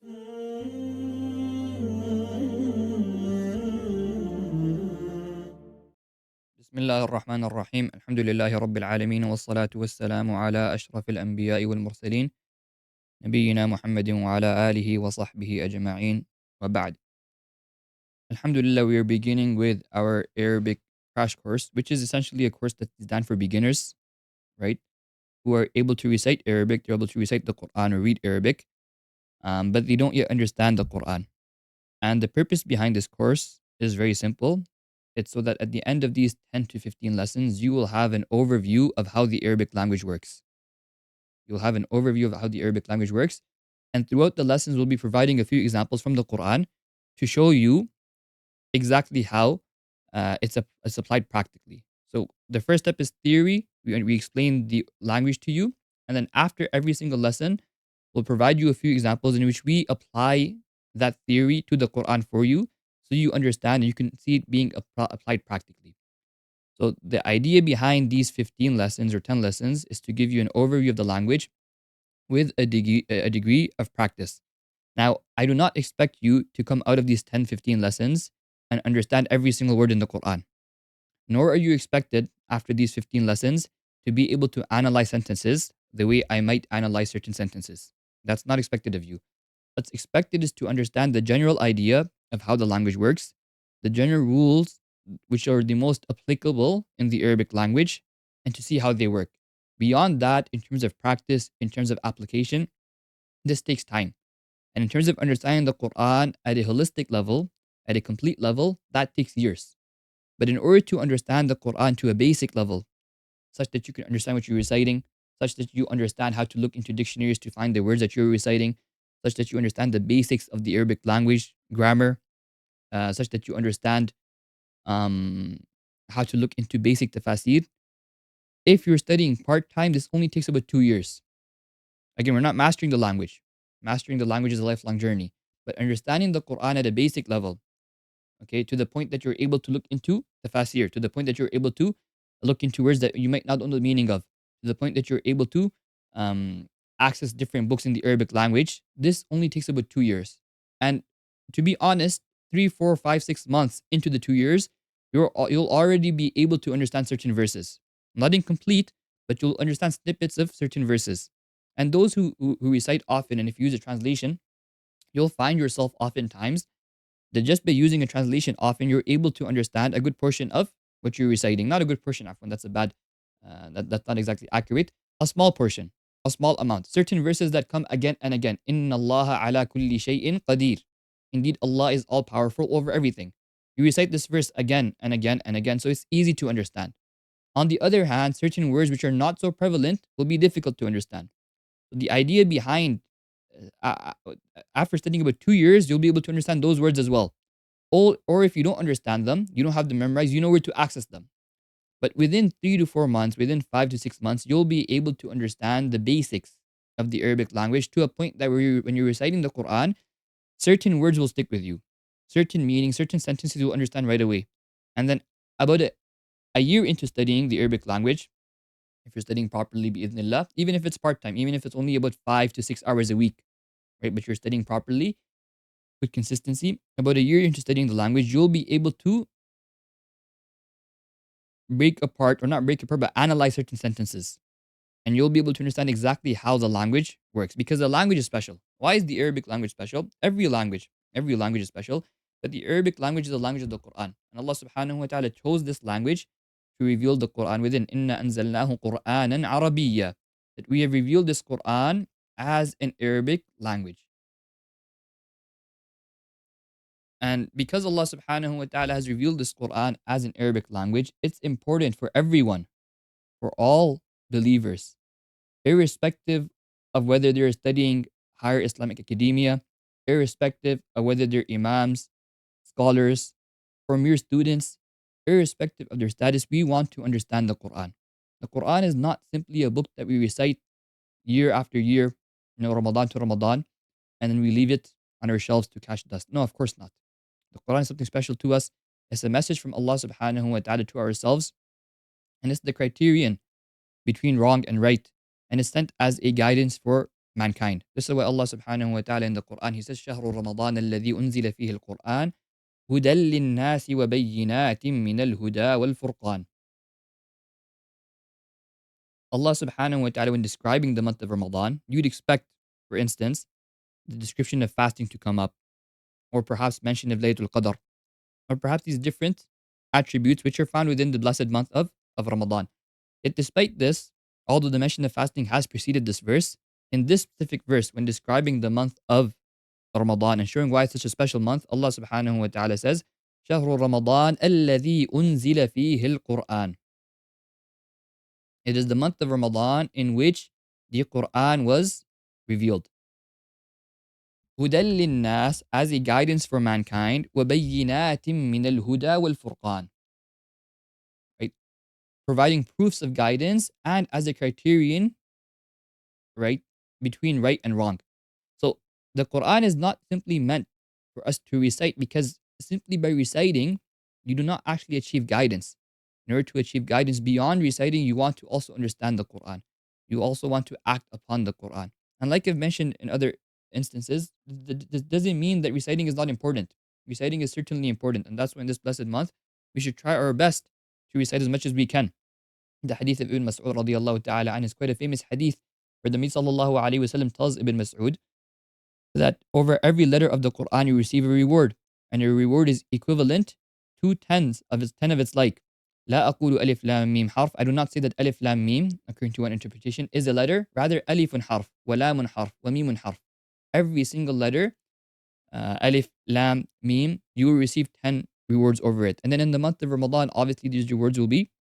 بسم الله الرحمن الرحيم الحمد لله رب العالمين والصلاة والسلام على أشرف الأنبياء والمرسلين نبينا محمد وعلى آله وصحبه أجمعين وبعد. Alhamdulillah, we are beginning with our Arabic crash course, which is essentially a course that is designed for beginners, right? Who are able to recite Arabic, they're able to recite the Quran or read Arabic, but they don't yet understand the Quran. And the purpose behind this course is very simple. It's so that at the end of these 10 to 15 lessons, you will have an overview of how the Arabic language works. You'll have an overview of how the Arabic language works. And throughout the lessons, we'll be providing a few examples from the Quran to show you exactly how it's applied practically. So the first step is theory. We explain the language to you. And then after every single lesson, we'll provide you a few examples in which we apply that theory to the Quran for you so you understand and you can see it being applied practically. So the idea behind these 15 lessons or 10 lessons is to give you an overview of the language with a degree of practice. Now, I do not expect you to come out of these 10, 15 lessons and understand every single word in the Quran. Nor are you expected, after these 15 lessons, to be able to analyze sentences the way I might analyze certain sentences. That's not expected of you. What's expected is to understand the general idea of how the language works, the general rules which are the most applicable in the Arabic language, and to see how they work. Beyond that, in terms of practice, in terms of application, this takes time. And in terms of understanding the Quran at a holistic level, at a complete level, that takes years. But in order to understand the Quran to a basic level, such that you can understand what you're reciting, such that you understand how to look into dictionaries to find the words that you're reciting, such that you understand the basics of the Arabic language, grammar, such that you understand um, how to look into basic tafasir. If you're studying part time, this only takes about 2 years. Again, we're not mastering the language. Mastering the language is a lifelong journey. But understanding the Quran at a basic level, okay, to the point that you're able to look into tafasir, to the point that you're able to look into words that you might not know the meaning of, to the point that you're able to um, access different books in the Arabic language, this only takes about 2 years. And to be honest, 3, 4, 5, 6 months into the 2 years, you'll already be able to understand certain verses. Not incomplete, but you'll understand snippets of certain verses. And those who recite often, and if you use a translation, you'll find yourself oftentimes that just by using a translation, often you're able to understand a good portion of what you're reciting. Not a good portion, afwan, that's a bad, that's not exactly accurate. A small portion, a small amount. Certain verses that come again and again. Inna Allah ala kulli shay'in qadir. Indeed, Allah is all powerful over everything. You recite this verse again and again and again, so it's easy to understand. On the other hand, certain words which are not so prevalent will be difficult to understand. So the idea behind, after studying about 2 years, you'll be able to understand those words as well. Or if you don't understand them, you don't have them memorized, you know where to access them. But within 3 to 4 months, within 5 to 6 months, you'll be able to understand the basics of the Arabic language to a point that when you're reciting the Quran, certain words will stick with you, certain meanings, certain sentences you'll understand right away. And then about a year into studying the Arabic language, if you're studying properly, bi'idhnillah, even if it's part time, even if it's only about 5 to 6 hours a week, right? But you're studying properly with consistency, about a year into studying the language, you'll be able to break apart, or not break apart, but analyze certain sentences. And you'll be able to understand exactly how the language works because the language is special. Why is the Arabic language special? Every language is special, but the Arabic language is the language of the Quran. And Allah subhanahu wa ta'ala chose this language to reveal the Quran within. Inna anzalnahu Qur'anan Arabiyya. That we have revealed this Quran as an Arabic language. And because Allah subhanahu wa ta'ala has revealed this Quran as an Arabic language, it's important for everyone, for all believers, irrespective of whether they're studying higher Islamic academia, irrespective of whether they're imams, scholars, or mere students, irrespective of their status, we want to understand the Quran. The Quran is not simply a book that we recite year after year, Ramadan to Ramadan, and then we leave it on our shelves to catch dust. No, of course not. The Quran is something special to us. It's a message from Allah subhanahu wa ta'ala to ourselves. And it's the criterion between wrong and right. And it's sent as a guidance for mankind. This is why Allah subhanahu wa ta'ala in the Quran, He says, شهر رمضان الذي أنزل فيه القرآن هدى للناس وبينات من الهدى والفرقان. Allah subhanahu wa ta'ala, when describing the month of Ramadan, you'd expect, for instance, the description of fasting to come up, or perhaps mention of Laylatul Qadr, or perhaps these different attributes which are found within the blessed month of Ramadan. Yet despite this, although the mention of fasting has preceded this verse, in this specific verse, when describing the month of Ramadan and showing why it's such a special month, Allah subhanahu wa ta'ala says, شهر رمضان الذي أنزل فيه القرآن. It is the month of Ramadan in which the Quran was revealed. هدى للناس, as a guidance for mankind, وبينات من الهدى والفرقان. Right? Providing proofs of guidance and as a criterion, right, between right and wrong. So the Quran is not simply meant for us to recite, because simply by reciting, you do not actually achieve guidance. In order to achieve guidance beyond reciting, you want to also understand the Quran. You also want to act upon the Quran. And like I've mentioned in other instances, this doesn't mean that reciting is not important. Reciting is certainly important. And that's why in this blessed month, we should try our best to recite as much as we can. The hadith of Ibn Mas'ud radiallahu ta'ala an is quite a famous hadith where the Prophet sallallahu alayhi wa tells Ibn Mas'ud that over every letter of the Quran you receive a reward, and your reward is equivalent to ten of its like. لا أقول ألف لام ميم حرف. I do not say that ألف لام ميم, according to one interpretation, is a letter. Rather, ألف حرف, ولام حرف, وميم حرف. Every single letter, ألف لام ميم, you will receive 10 rewards over it. And then in the month of Ramadan, obviously these rewards will be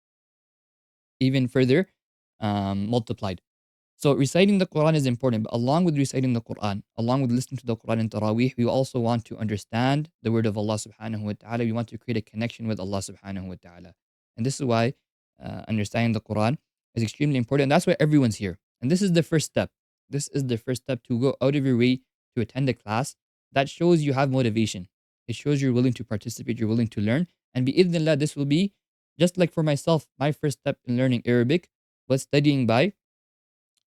even further multiplied. So reciting the Quran is important, but along with reciting the Quran, along with listening to the Quran in Taraweeh, we also want to understand the word of Allah subhanahu wa ta'ala. We want to create a connection with Allah subhanahu wa ta'ala. And this is why understanding the Quran is extremely important. And that's why everyone's here. And this is the first step. This is the first step, to go out of your way to attend a class. That shows you have motivation. It shows you're willing to participate, you're willing to learn. And bi'idhnillah, this will be, just like for myself, my first step in learning Arabic was studying by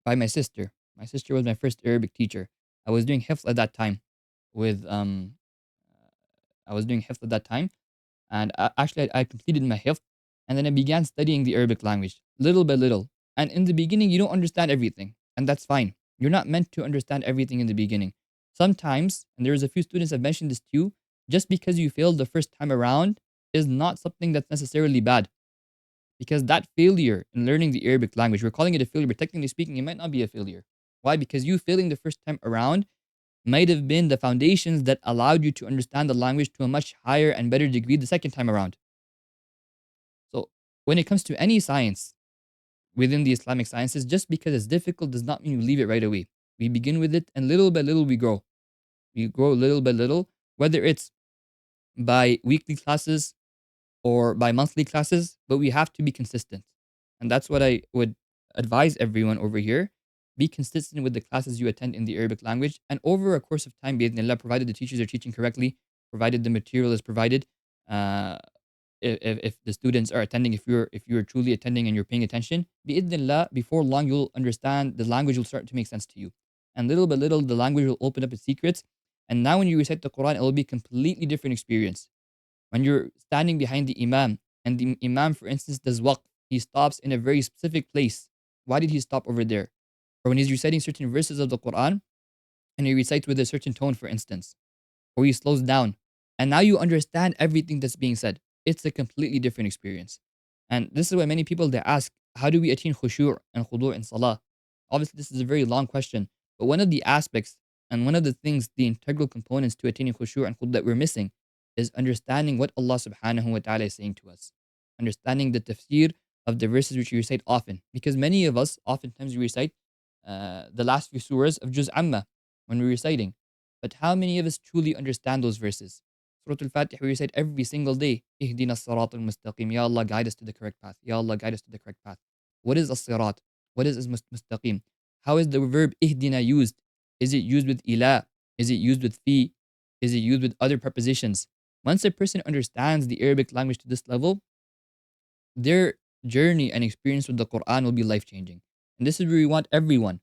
my sister. My sister was my first Arabic teacher. I was doing hifz at that time with I was doing hifz at that time, and actually I completed my hifz, and then I began studying the Arabic language little by little. And in the beginning, you don't understand everything, and that's fine. You're not meant to understand everything in the beginning. Sometimes, and there's a few students have mentioned this to you, just because you failed the first time around is not something that's necessarily bad. Because that failure in learning the Arabic language, we're calling it a failure, but technically speaking, it might not be a failure. Why? Because you failing the first time around might have been the foundations that allowed you to understand the language to a much higher and better degree the second time around. So, when it comes to any science within the Islamic sciences, just because it's difficult does not mean we leave it right away. We begin with it, and little by little we grow. We grow little by little, whether it's by weekly classes or by monthly classes, but we have to be consistent. And that's what I would advise everyone over here. Be consistent with the classes you attend in the Arabic language, and over a course of time, bi'idhnillah, provided the teachers are teaching correctly, provided the material is provided, uh, if the students are attending, if you're truly attending and you're paying attention, bi'idhnillah, before long you'll understand, the language will start to make sense to you. And little by little, the language will open up its secrets. And now when you recite the Quran, it will be a completely different experience. When you're standing behind the Imam, and the Imam, for instance, does waqf, he stops in a very specific place. Why did he stop over there? Or when he's reciting certain verses of the Quran, and he recites with a certain tone, for instance, or he slows down. And now you understand everything that's being said. It's a completely different experience. And this is why many people, they ask, how do we attain khushu' and khudu' in salah? Obviously, this is a very long question, but one of the aspects and one of the things, the integral components to attaining khushu' and khudu' that we're missing is understanding what Allah subhanahu wa ta'ala is saying to us. Understanding the tafsir of the verses which we recite often. Because many of us, oftentimes we recite the last few surahs of Juz Amma when we're reciting. But how many of us truly understand those verses? Surah Al-Fatiha, we recite every single day. Ihdina as-sirat al-mustaqim. Ya Allah, guide us to the correct path. Ya Allah, guide us to the correct path. What is as-sirat? What is mustaqim? How is the verb ihdina used? Is it used with ila? Is it used with fi? Is it used with other prepositions? Once a person understands the Arabic language to this level, their journey and experience with the Quran will be life changing. And this is where we want everyone.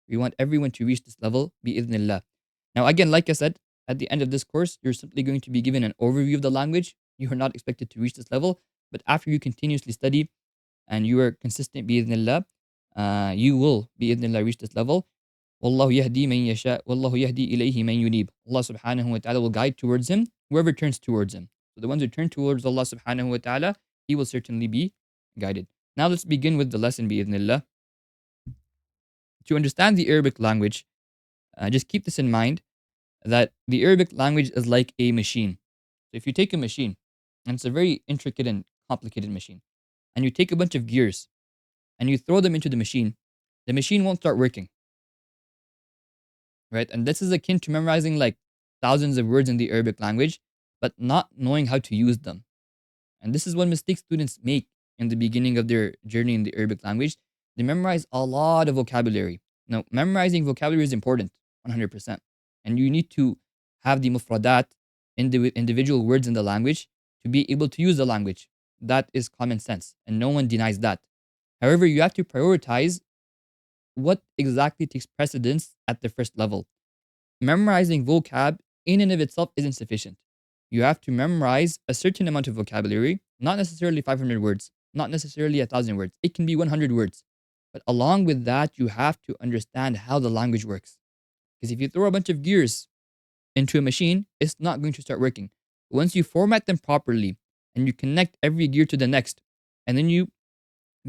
We want everyone to reach this level, bi'idhnillah. Now, again, like I said, at the end of this course, you're simply going to be given an overview of the language. You are not expected to reach this level, but after you continuously study and you are consistent, bi'idhnillah, you will, bi'idhnillah, reach this level. Wallahu yahdi man yasha, wallahu yahdi ilayhi man yunib. Allah subhanahu wa ta'ala will guide towards him whoever turns towards him. So the ones who turn towards Allah subhanahu wa ta'ala, he will certainly be guided. Now let's begin with the lesson, bi'idhnillah. To understand the Arabic language, just keep this in mind that the Arabic language is like a machine. So if you take a machine, and it's a very intricate and complicated machine, and you take a bunch of gears and you throw them into the machine won't start working, right? And this is akin to memorizing like thousands of words in the Arabic language, but not knowing how to use them. And this is one mistake students make in the beginning of their journey in the Arabic language. They memorize a lot of vocabulary. Now, memorizing vocabulary is important, 100%. And you need to have the mufradat, individual words in the language, to be able to use the language. That is common sense, and no one denies that. However, you have to prioritize what exactly takes precedence at the first level. Memorizing vocab in and of itself isn't sufficient. You have to memorize a certain amount of vocabulary, not necessarily 500 words, not necessarily 1,000 words. It can be 100 words. But along with that, you have to understand how the language works. Because if you throw a bunch of gears into a machine, it's not going to start working. Once you format them properly and you connect every gear to the next, and then you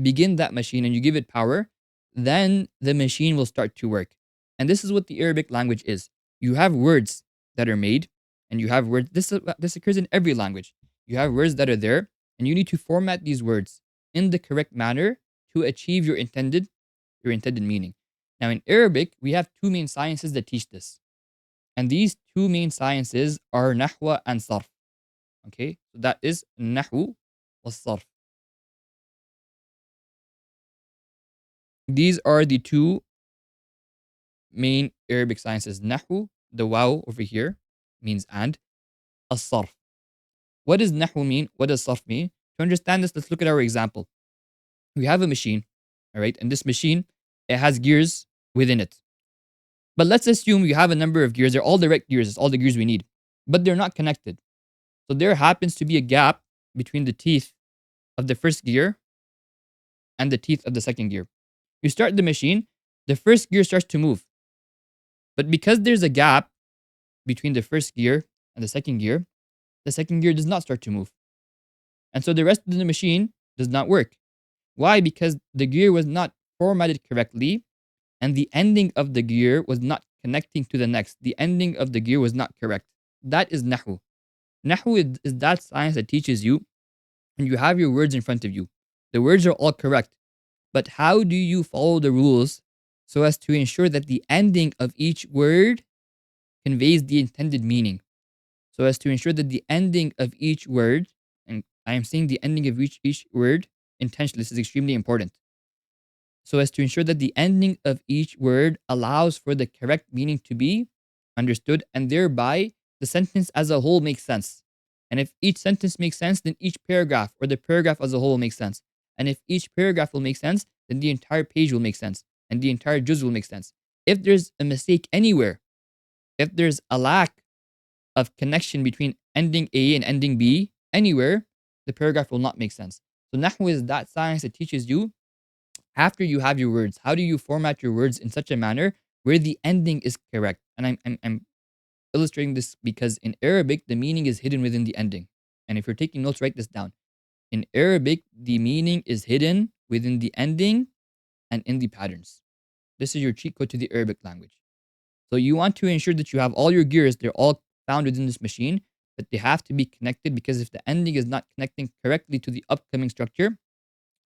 begin that machine and you give it power, then the machine will start to work. And this is what the Arabic language is. You have words that are made, and you have words. This occurs in every language. You have words that are there, and you need to format these words in the correct manner to achieve your intended meaning. Now, in Arabic, we have two main sciences that teach this, and these two main sciences are Nahw and Sarf. Okay, so that is Nahw was Sarf. These are the two main Arabic sciences. Nahw, the waw over here, means and. As-sarf. What does Nahw mean? What does sarf mean? To understand this, let's look at our example. We have a machine, all right? And this machine, it has gears within it. But let's assume you have a number of gears. They're all direct gears. It's all the gears we need. But they're not connected. So there happens to be a gap between the teeth of the first gear and the teeth of the second gear. You start the machine, the first gear starts to move. But because there's a gap between the first gear and the second gear does not start to move. And so the rest of the machine does not work. Why? Because the gear was not formatted correctly and the ending of the gear was not connecting to the next. The ending of the gear was not correct. That is Nahw. Nahw is that science that teaches you and you have your words in front of you. The words are all correct. But how do you follow the rules so as to ensure that the ending of each word conveys the intended meaning? So as to ensure that the ending of each word, and I am saying the ending of each word intentionally, this is extremely important. So as to ensure that the ending of each word allows for the correct meaning to be understood, and thereby the sentence as a whole makes sense. And if each sentence makes sense, then each paragraph or the paragraph as a whole will make sense. And if each paragraph will make sense, then the entire page will make sense, and the entire juz will make sense. If there's a mistake anywhere, if there's a lack of connection between ending A and ending B anywhere, the paragraph will not make sense. So Nahw is that science that teaches you, after you have your words, how do you format your words in such a manner where the ending is correct? And I'm illustrating this because in Arabic, the meaning is hidden within the ending. And if you're taking notes, write this down. In Arabic, the meaning is hidden within the ending and in the patterns. This is your cheat code to the Arabic language. So you want to ensure that you have all your gears, they're all found within this machine, but they have to be connected, because if the ending is not connecting correctly to the upcoming structure,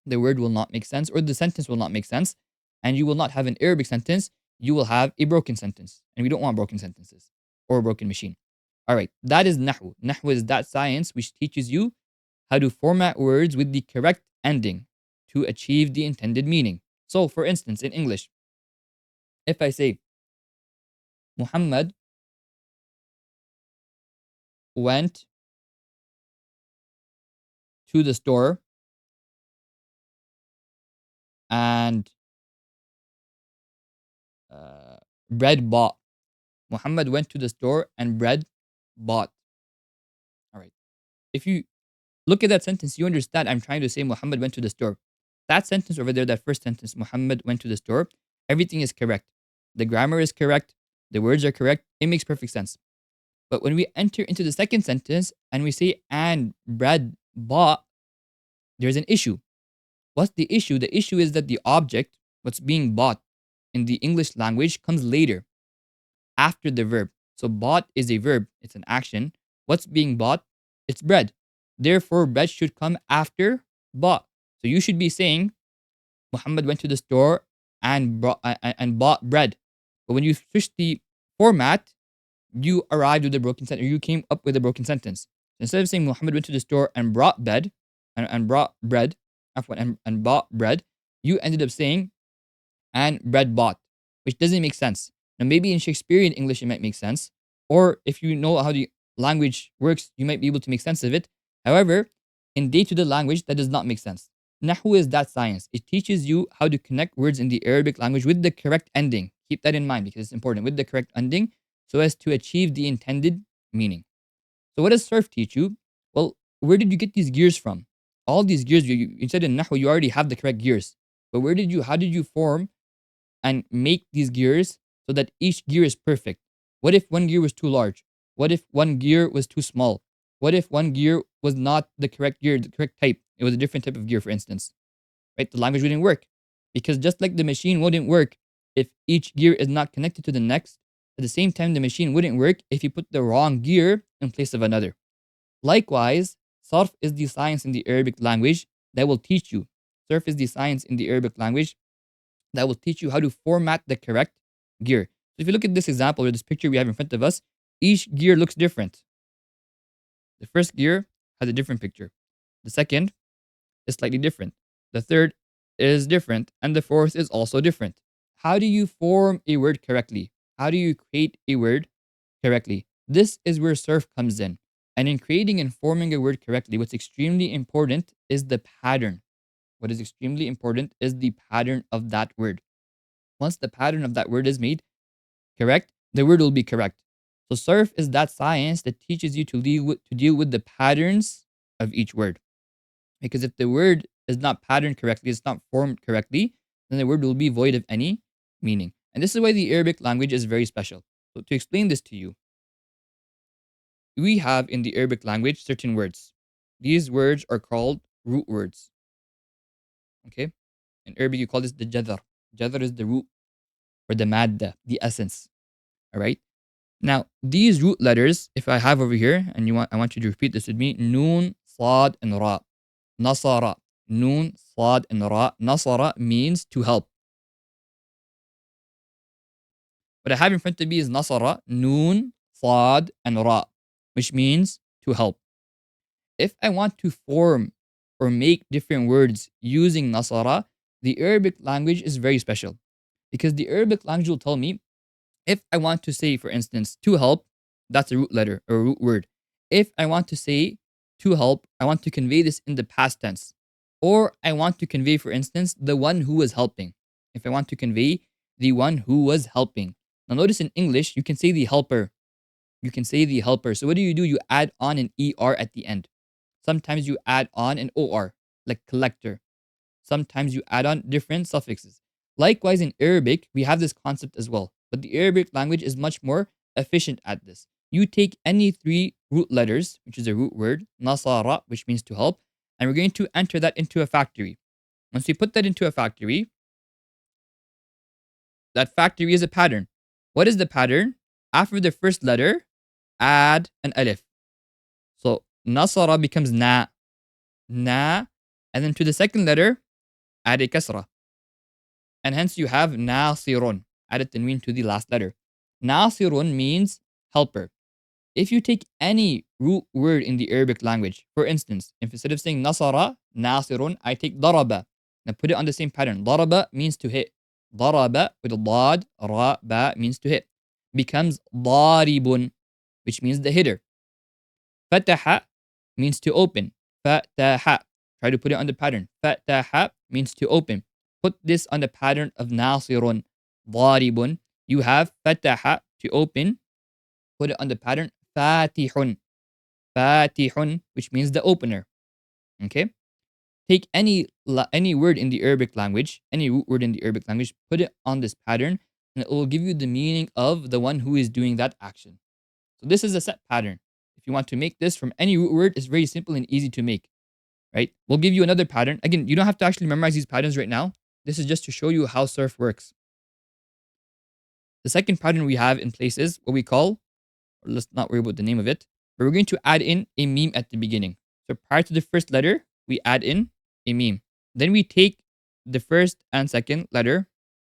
the word will not make sense or the sentence will not make sense, and you will not have an Arabic sentence. You will have a broken sentence, and we don't want broken sentences or a broken machine. All right, that is Nahw. Nahw is that science which teaches you how to format words with the correct ending to achieve the intended meaning. So, for instance, in English, if I say, Muhammad went to the store and bread bought. Muhammad went to the store and bread bought. All right. If you look at that sentence, you understand I'm trying to say Muhammad went to the store. That sentence over there, that first sentence, Muhammad went to the store, everything is correct. The grammar is correct. The words are correct. It makes perfect sense. But when we enter into the second sentence and we say, and bread bought, there's an issue. What's the issue? The issue is that the object, what's being bought in the English language, comes later, after the verb. So bought is a verb, it's an action. What's being bought? It's bread. Therefore, bread should come after bought. So you should be saying, Muhammad went to the store and bought bread. But when you switch the format, you arrived with a broken sentence, or you came up with a broken sentence. So instead of saying Muhammad went to the store and brought bread, and brought bread, and bought bread, you ended up saying, and bread bought, which doesn't make sense. Now, maybe in Shakespearean English, it might make sense. Or if you know how the language works, you might be able to make sense of it. However, in day-to-day language, that does not make sense. Nahw is that science. It teaches you how to connect words in the Arabic language with the correct ending. Keep that in mind because it's important. With the correct ending, so as to achieve the intended meaning. So what does Sarf teach you? Well, where did you get these gears from? All these gears, you said in Nahw, you already have the correct gears. But how did you form and make these gears so that each gear is perfect? What if one gear was too large? What if one gear was too small? What if one gear was not the correct gear, the correct type? It was a different type of gear, for instance. Right? The language wouldn't work. Because just like the machine wouldn't work if each gear is not connected to the next, at the same time, the machine wouldn't work if you put the wrong gear in place of another. Likewise, Sarf is the science in the Arabic language that will teach you. Sarf is the science in the Arabic language that will teach you how to format the correct gear. So if you look at this example or this picture we have in front of us, each gear looks different. The first gear has a different picture. The second is slightly different. The third is different. And the fourth is also different. How do you form a word correctly? How do you create a word correctly? This is where Sarf comes in. And in creating and forming a word correctly, what's extremely important is the pattern. What is extremely important is the pattern of that word. Once the pattern of that word is made correct, the word will be correct. So Sarf is that science that teaches you to deal with the patterns of each word. Because if the word is not patterned correctly, it's not formed correctly, then the word will be void of any meaning. And this is why the Arabic language is very special. So to explain this to you, we have in the Arabic language certain words. These words are called root words. Okay? In Arabic, you call this the jadar. Jadar is the root or the madda, the essence. All right? Now, these root letters, if I have over here, and I want you to repeat this with me, Noon, Sad, and Ra. Nasara. Noon, Sad, and Ra. Nasara means to help. What I have in front of me is Nasara, Noon, Sad, and Ra, which means to help. If I want to form or make different words using Nasara, the Arabic language is very special. Because the Arabic language will tell me, if I want to say, for instance, to help, that's a root letter or a root word. If I want to say to help, I want to convey this in the past tense. Or I want to convey, for instance, the one who was helping. If I want to convey the one who was helping. Now notice in English, you can say the helper. You can say the helper. So what do? You add on an ER at the end. Sometimes you add on an OR, like collector. Sometimes you add on different suffixes. Likewise, in Arabic, we have this concept as well. But the Arabic language is much more efficient at this. You take any three root letters, which is a root word, nasara, which means to help, and we're going to enter that into a factory. Once we put that into a factory, that factory is a pattern. What is the pattern? After the first letter, add an alif. So nasara becomes na, and then to the second letter, add a kasra. And hence you have nasirun. Add a tanween to the last letter. Nasirun means helper. If you take any root word in the Arabic language, for instance, if instead of saying nasara, nasirun, I take daraba. Now put it on the same pattern. Daraba means to hit. Daraba with a dad, ra, ba means to hit. Becomes daribun, which means the hitter. Fataha means to open. Fataha. Try to put it on the pattern. Fataha means to open. Put this on the pattern of nasirun. ضارب. You have فتح to open. Put it on the pattern فاتح. فاتح, which means the opener. Okay? Take any word in the Arabic language, any root word in the Arabic language, put it on this pattern, and it will give you the meaning of the one who is doing that action. So this is a set pattern. If you want to make this from any root word, it's very simple and easy to make, right? We'll give you another pattern. Again, you don't have to actually memorize these patterns right now. This is just to show you how surf works. The second pattern we have in place is what we call, or let's not worry about the name of it, but we're going to add in a meme at the beginning. So prior to the first letter, we add in a meme. Then we take the first and second letter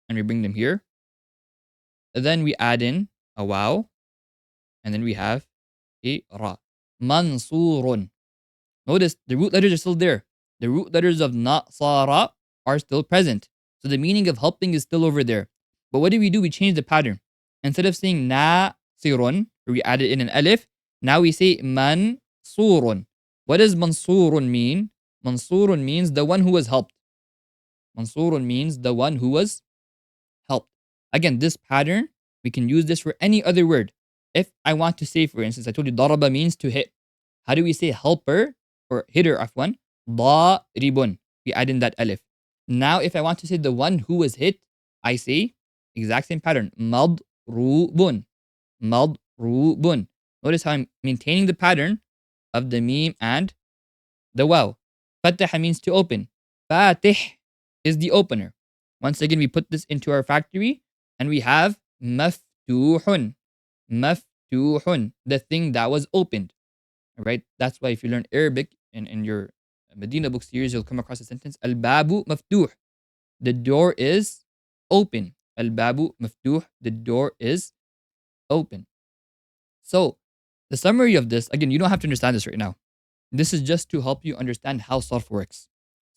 and we bring them here. Then we add in a waw, and then we have a ra. Mansurun. Notice the root letters are still there. The root letters of nasara are still present. So the meaning of helping is still over there. But what do? We change the pattern. Instead of saying nasirun, where we added in an alif, now we say mansurun. What does mansurun mean? Mansurun means the one who was helped. Mansurun means the one who was helped. Again, this pattern, we can use this for any other word. If I want to say, for instance, I told you daraba means to hit. How do we say helper or hitter, afwan? Daribun. We add in that alif. Now, if I want to say the one who was hit, I say exact same pattern. Madrubun. Madrubun. Notice how I'm maintaining the pattern of the meme and the waw. Fataha means to open. Fatih is the opener. Once again, we put this into our factory and we have maftuhun. Maftuhun, the thing that was opened. All right? That's why if you learn Arabic in your Medina book series, you'll come across the sentence Al-babu maftuh. The door is open. Al-babu maftuh. The door is open. So, the summary of this, again, you don't have to understand this right now. This is just to help you understand how sarf works.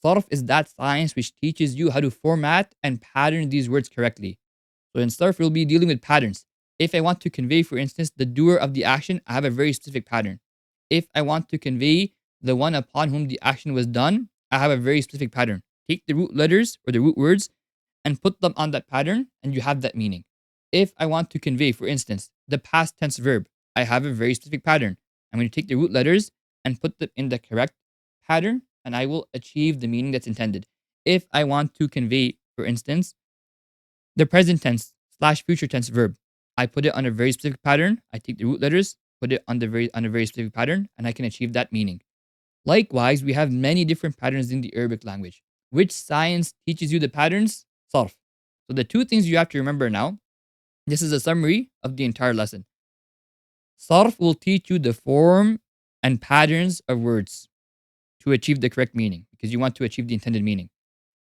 Sarf is that science which teaches you how to format and pattern these words correctly. So in sarf, we'll be dealing with patterns. If I want to convey, for instance, the doer of the action, I have a very specific pattern. If I want to convey the one upon whom the action was done, I have a very specific pattern. Take the root letters or the root words and put them on that pattern, and you have that meaning. If I want to convey, for instance, the past tense verb, I have a very specific pattern. I'm going to take the root letters and put them in the correct pattern, and I will achieve the meaning that's intended. If I want to convey, for instance, the present tense / future tense verb, I put it on a very specific pattern. I take the root letters, put it on a very specific pattern, and I can achieve that meaning. Likewise, we have many different patterns in the Arabic language. Which science teaches you the patterns? Sarf. So the two things you have to remember now, this is a summary of the entire lesson. Sarf will teach you the form and patterns of words to achieve the correct meaning, because you want to achieve the intended meaning.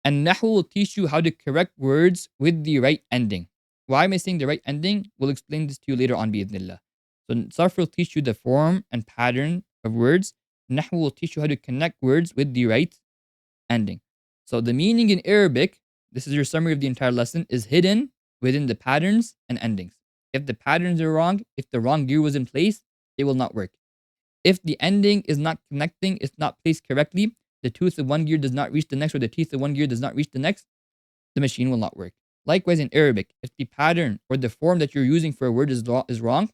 And Nahw will teach you how to correct words with the right ending. Why am I saying the right ending? We'll explain this to you later on, bi'idhnillah. So Sarf will teach you the form and pattern of words. Nahw will teach you how to connect words with the right ending. So the meaning in Arabic, this is your summary of the entire lesson, is hidden within the patterns and endings. If the patterns are wrong, if the wrong gear was in place, it will not work. If the ending is not connecting, it's not placed correctly, the tooth of one gear does not reach the next, or the teeth of one gear does not reach the next, the machine will not work. Likewise in Arabic, if the pattern or the form that you're using for a word is wrong,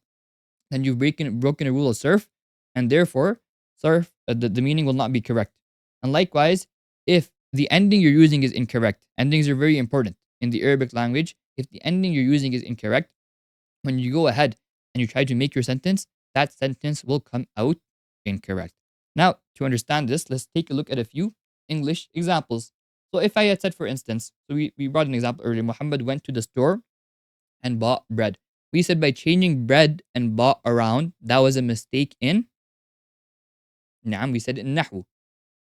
then you've broken a rule of sarf, and therefore sarf, the meaning will not be correct. And likewise, if the ending you're using is incorrect, endings are very important in the Arabic language. If the ending you're using is incorrect, when you go ahead and you try to make your sentence, that sentence will come out incorrect. Now, to understand this, let's take a look at a few English examples. So if I had said, for instance, so we brought an example earlier, Muhammad went to the store and bought bread. We said by changing bread and bought around, that was a mistake in Naam, we said in Nahw.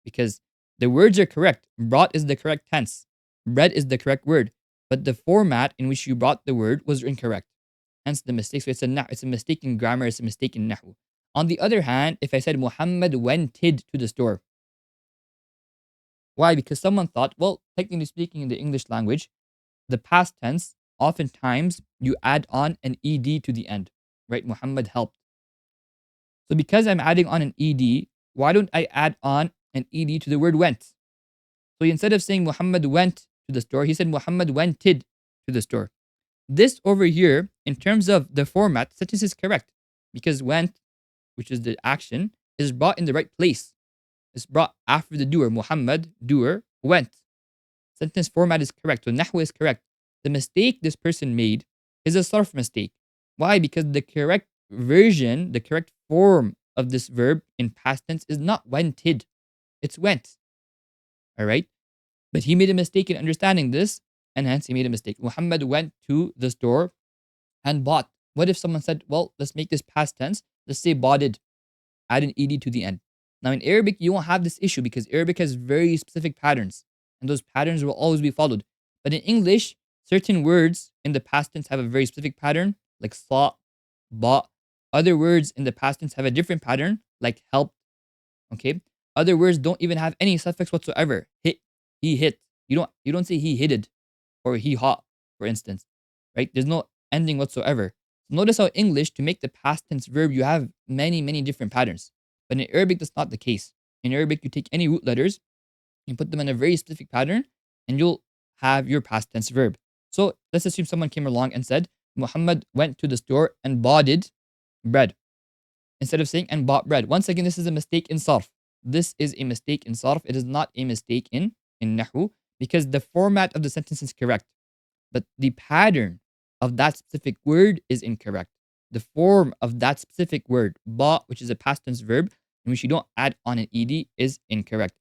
Because the words are correct. Brought is the correct tense. Bread is the correct word. But the format in which you brought the word was incorrect. Hence the mistake. So it's a mistake in grammar, it's a mistake in Nahw. On the other hand, if I said Muhammad wented to the store. Why? Because someone thought, well, technically speaking in the English language, the past tense, oftentimes you add on an ed to the end. Right? Muhammad helped. So because I'm adding on an ed, why don't I add on an ed to the word went? So instead of saying Muhammad went to the store, he said Muhammad wented to the store. This over here, in terms of the format, sentence is correct because went, which is the action, is brought in the right place. It's brought after the doer. Muhammad, doer, went. Sentence format is correct. So Nahw is correct. The mistake this person made is a sarf mistake. Why? Because the correct version, the correct form of this verb in past tense is not wented. It's went. All right? But he made a mistake in understanding this, and hence he made a mistake. Muhammad went to the store and bought. What if someone said, well, let's make this past tense. Let's say boughted. Add an ed to the end. Now in Arabic, you won't have this issue because Arabic has very specific patterns, and those patterns will always be followed. But in English, certain words in the past tense have a very specific pattern, like saw, bought. Other words in the past tense have a different pattern, like helped. Okay. Other words don't even have any suffix whatsoever. Hit, he hit. You don't say he hitted or he hot, for instance. Right? There's no ending whatsoever. Notice how English, to make the past tense verb, you have many, many different patterns. But in Arabic, that's not the case. In Arabic, you take any root letters and put them in a very specific pattern, and you'll have your past tense verb. So let's assume someone came along and said, Muhammad went to the store and bought bread. Instead of saying and bought bread. Once again, this is a mistake in sarf. This is a mistake in sarf. It is not a mistake in Nahwu because the format of the sentence is correct. But the pattern of that specific word is incorrect. The form of that specific word, ba, which is a past tense verb, in which you don't add on an ed, is incorrect.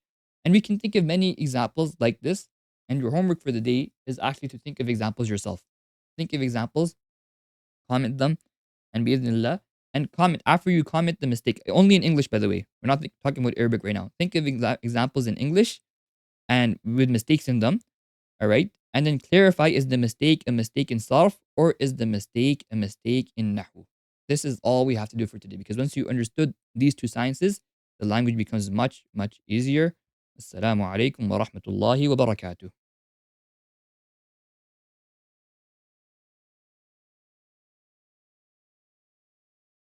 And we can think of many examples like this. And your homework for the day is actually to think of examples yourself. Think of examples, comment them, and bi'idhnillah, and comment after you comment the mistake. Only in English, by the way. We're not talking about Arabic right now. Think of examples in English and with mistakes in them. All right. And then clarify, is the mistake a mistake in sarf or is the mistake a mistake in Nahwu? This is all we have to do for today because once you understood these two sciences, the language becomes much, much easier. Assalamu alaikum wa rahmatullahi wa barakatuh.